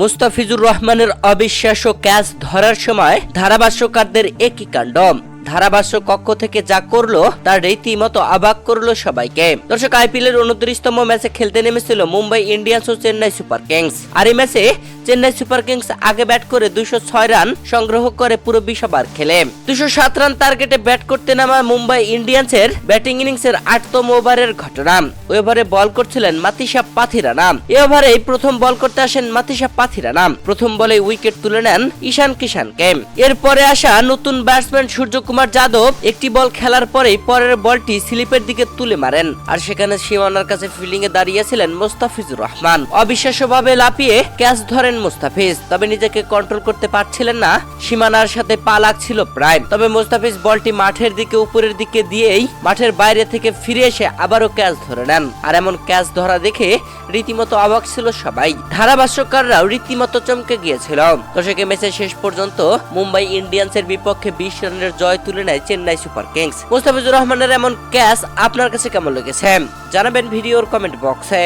মুস্তাফিজুর রহমানের অবিশ্বাস্য ক্যাচ ধরার সময় ধারাভাষ্যকারদের একই কাণ্ড। ধারাভাষ্য কক্ষ থেকে যা করলো তার রীতিমতো অবাক করলো সবাইকে। দর্শক, আইপিএল এর 29তম ম্যাচে খেলতে নেমেছিল মুম্বাই ইন্ডিয়ান্স ও চেন্নাই সুপার কিংস। আর এই ম্যাচে চেন্নাই সুপার কিংস আগে ব্যাট করে 206 রান সংগ্রহ করে পুরো 20 ওভার খেলে 207 রান টার্গেটে ব্যাট করতে নামা মুম্বাই ইন্ডিয়ান্সের ব্যাটিং ইনিংসের 8তম ওভারের ঘটনা। ওই ওভারে বল করছিলেন মাতিসা পাথিরানা। এই ওভারে প্রথম বল করতে আসেন মাতিসা পাথিরানা। প্রথম বলে উইকেট তুলে নেন ঈশান কিষানকে। এরপরে আসা নতুন ব্যাটসম্যান সূর্যকুমার যাদব একটি বল খেলার পরেই পরের বলটি স্লিপের দিকে তুলে মারেন। আর সেখানে সীমানার কাছে ফিল্ডিং এ দাঁড়িয়েছিলেন মুস্তাফিজুর রহমান। অবিশ্বাস্যভাবে লাফিয়ে ক্যাচ ধরেন মুস্তাফিজ, তবে নিজেকে কন্ট্রোল করতে পারছিলেন না। সীমানার সাথে পা লাগছিল প্রায়, তবে মুস্তাফিজ বলটি মাঠের দিকে উপরের দিকে দিয়েই মাঠের বাইরে থেকে ফিরে এসে আবারও ক্যাচ ধরে নেন। আর এমন ক্যাচ ধরা দেখে রীতিমতো অবাক ছিল সবাই। ধারাভাষ্যকাররাও রীতিমতো চমকে গিয়েছিল। দর্শক, ম্যাচের শেষ পর্যন্ত মুম্বাই ইন্ডিয়ান্সের বিপক্ষে 20 রানের জয় তুলে নেয় চেন্নাই সুপার কিংস। মুস্তাফিজুর রহমানের এমন ক্যাচ আপনার কাছে কেমন লেগেছে জানাবেন ভিডিওর কমেন্ট বক্সে।